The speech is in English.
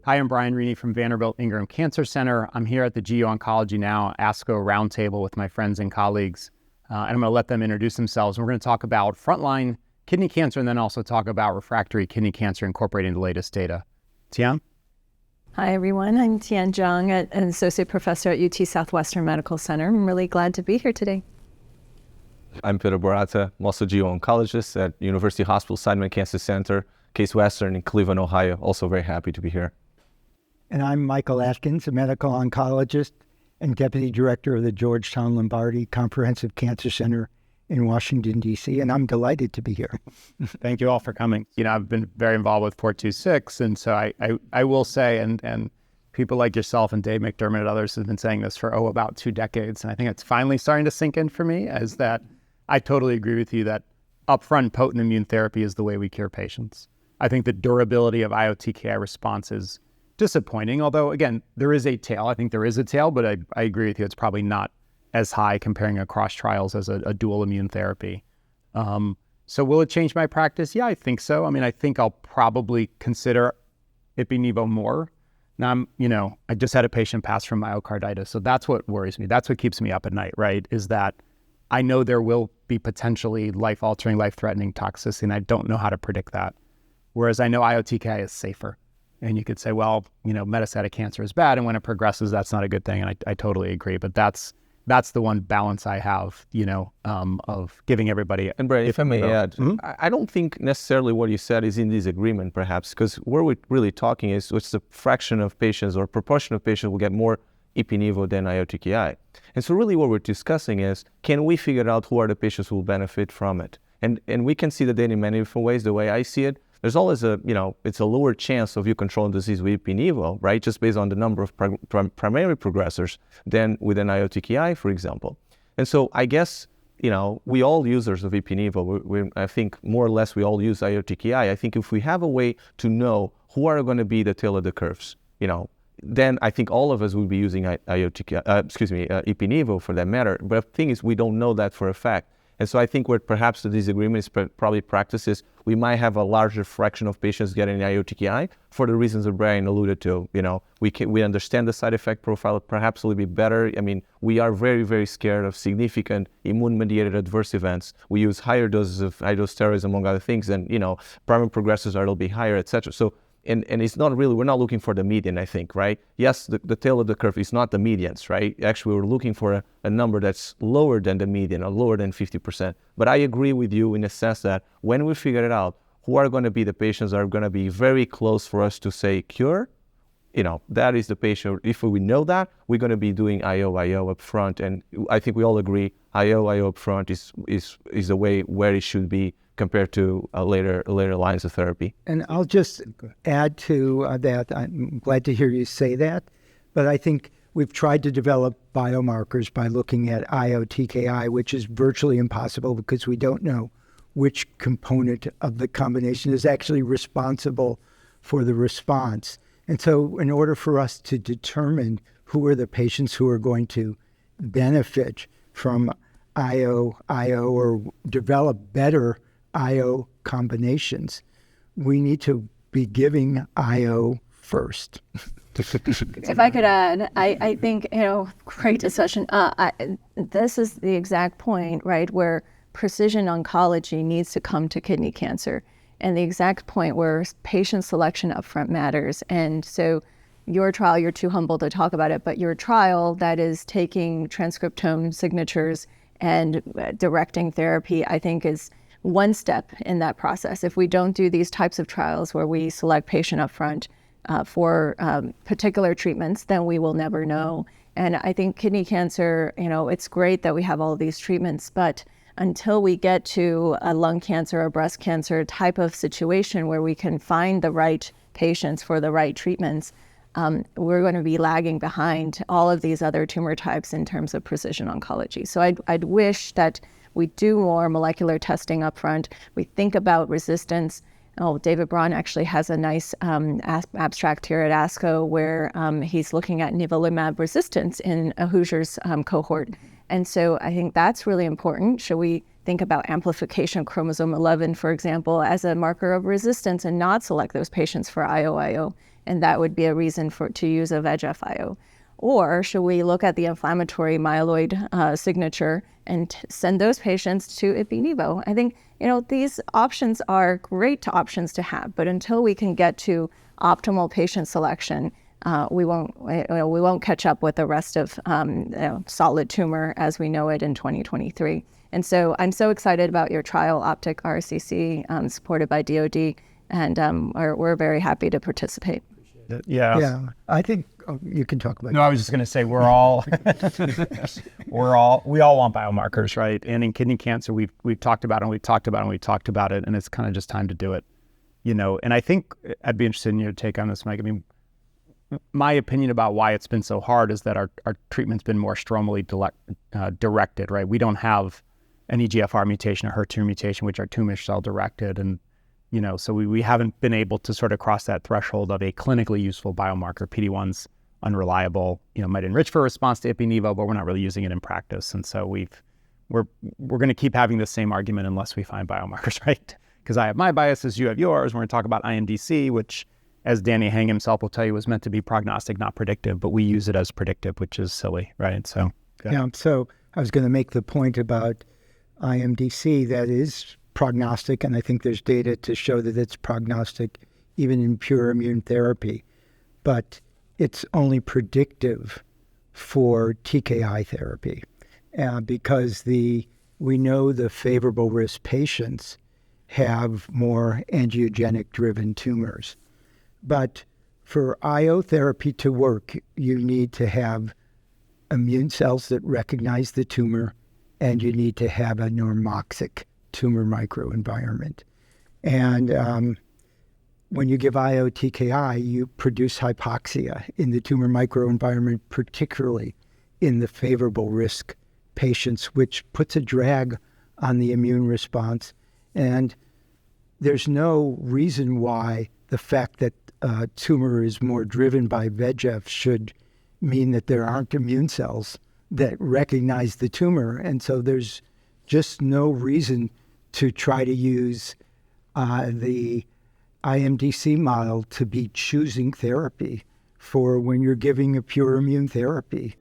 Hi, I'm Brian Rini from Vanderbilt-Ingram Cancer Center. I'm here at the GU Oncology Now ASCO roundtable with my friends and colleagues, and I'm going to let them introduce themselves. We're going to talk about frontline kidney cancer and then also talk about refractory kidney cancer incorporating the latest data. Tian? Hi, everyone. I'm Tian Zhang, an associate professor at UT Southwestern Medical Center. I'm really glad to be here today. I'm Pedro Barata. I'm also a GU oncologist at University Hospital Sideman Cancer Center, Case Western in Cleveland, Ohio. Also very happy to be here. And I'm Michael Atkins, a medical oncologist and deputy director of the Georgetown Lombardi Comprehensive Cancer Center in Washington, D.C., and I'm delighted to be here. Thank you all for coming. I've been very involved with 426, and so I will say, and people like yourself and Dave McDermott and others have been saying this for, about 2 decades, and I think it's finally starting to sink in for me, as that I totally agree with you that upfront potent immune therapy is the way we cure patients. I think the durability of IO-TKI response is disappointing, although, again, there is a tail. I think there is a tail, but I agree with you. It's probably not as high comparing across trials as a dual immune therapy. So will it change my practice? Yeah, I think so. I think I'll probably consider Ipi-Nivo more. Now, I just had a patient pass from myocarditis, so that's what worries me. That's what keeps me up at night, right, is that I know there will be potentially life-altering, life-threatening toxicity, and I don't know how to predict that. Whereas I know IO-TKI is safer. And you could say, well, metastatic cancer is bad, and when it progresses, that's not a good thing, and I totally agree. But that's the one balance I have, of giving everybody. And Brian, if I may add, I don't think necessarily what you said is in disagreement, perhaps, because where we're really talking is what's the fraction of patients or proportion of patients will get more Ipi-Nivo than IO-TKI. And so really what we're discussing is, can we figure out who are the patients who will benefit from it? And we can see the data in many different ways. The way I see it, there's always it's a lower chance of you controlling disease with Ipi-Nivo, right? Just based on the number of primary progressors than with an IO-TKI, for example. And so I guess, we all users of Ipi-Nivo, I think more or less we all use IO-TKI. I think if we have a way to know who are going to be the tail of the curves, then I think all of us would be using Ipi-Nivo for that matter. But the thing is, we don't know that for a fact. And so I think where perhaps the disagreement is probably practices, we might have a larger fraction of patients getting IO-TKI for the reasons that Brian alluded to. We understand the side effect profile perhaps a little bit better. We are very, very scared of significant immune-mediated adverse events. We use higher doses of high-dose steroids, among other things, and, primary progressors are a little bit higher, et cetera. So, and it's not really, we're not looking for the median, I think, right? Yes, the tail of the curve is not the medians, right? Actually, we're looking for a number that's lower than the median or lower than 50%. But I agree with you in the sense that when we figure it out, who are going to be the patients that are going to be very close for us to say cure, that is the patient. If we know that, we're going to be doing IO up front. And I think we all agree IO up front is the way where it should be compared to later lines of therapy. And I'll just add to that. I'm glad to hear you say that. But I think we've tried to develop biomarkers by looking at IO-TKI, which is virtually impossible because we don't know which component of the combination is actually responsible for the response. And so in order for us to determine who are the patients who are going to benefit from IO or develop better IO combinations, we need to be giving IO first. If I could add, I think, great discussion. This is the exact point, right, where precision oncology needs to come to kidney cancer, and the exact point where patient selection upfront matters. And so your trial, you're too humble to talk about it, but your trial that is taking transcriptome signatures and directing therapy, I think is one step in that process. If we don't do these types of trials where we select patient upfront for particular treatments, then we will never know. And I think kidney cancer, it's great that we have all of these treatments, but until we get to a lung cancer or breast cancer type of situation where we can find the right patients for the right treatments, we're going to be lagging behind all of these other tumor types in terms of precision oncology. So I'd wish that we do more molecular testing up front. We think about resistance. David Braun actually has a nice abstract here at ASCO where he's looking at nivolumab resistance in a Hoosiers cohort. And so I think that's really important. Should we think about amplification of chromosome 11, for example, as a marker of resistance and not select those patients for IO? and that would be a reason to use a VEGF-IO. Or should we look at the inflammatory myeloid signature and send those patients to Ipi/Nivo? I think, these options are great options to have, but until we can get to optimal patient selection, we won't catch up with the rest of solid tumor as we know it in 2023. And so I'm so excited about your trial, Optic RCC, supported by DoD, and we're very happy to participate. Yeah. I think you can talk about. No, I was just going to say we all want biomarkers, right? And in kidney cancer, we've talked about it, and it's kind of just time to do it, And I think I'd be interested in your take on this, Mike. I mean, my opinion about why it's been so hard is that our treatment's been more stromally directed, right? We don't have an EGFR mutation, a HER2 mutation, which are tumor cell directed, and so we haven't been able to sort of cross that threshold of a clinically useful biomarker. PD-1's unreliable, might enrich for a response to Ipi/Nivo, but we're not really using it in practice. And so we're going to keep having the same argument unless we find biomarkers, right? Because I have my biases, you have yours. We're going to talk about IMDC, which, as Danny Hang himself will tell you, was meant to be prognostic, not predictive, but we use it as predictive, which is silly, right? So so I was going to make the point about IMDC that is prognostic, and I think there's data to show that it's prognostic even in pure immune therapy, but it's only predictive for TKI therapy because we know the favorable risk patients have more angiogenic-driven tumors. But for IO therapy to work, you need to have immune cells that recognize the tumor, and you need to have a normoxic tumor microenvironment. And when you give IO TKI, you produce hypoxia in the tumor microenvironment, particularly in the favorable risk patients, which puts a drag on the immune response. And there's no reason why the fact that tumor is more driven by VEGF should mean that there aren't immune cells that recognize the tumor. And so there's just no reason to try to use the IMDC model to be choosing therapy for when you're giving a pure immune therapy.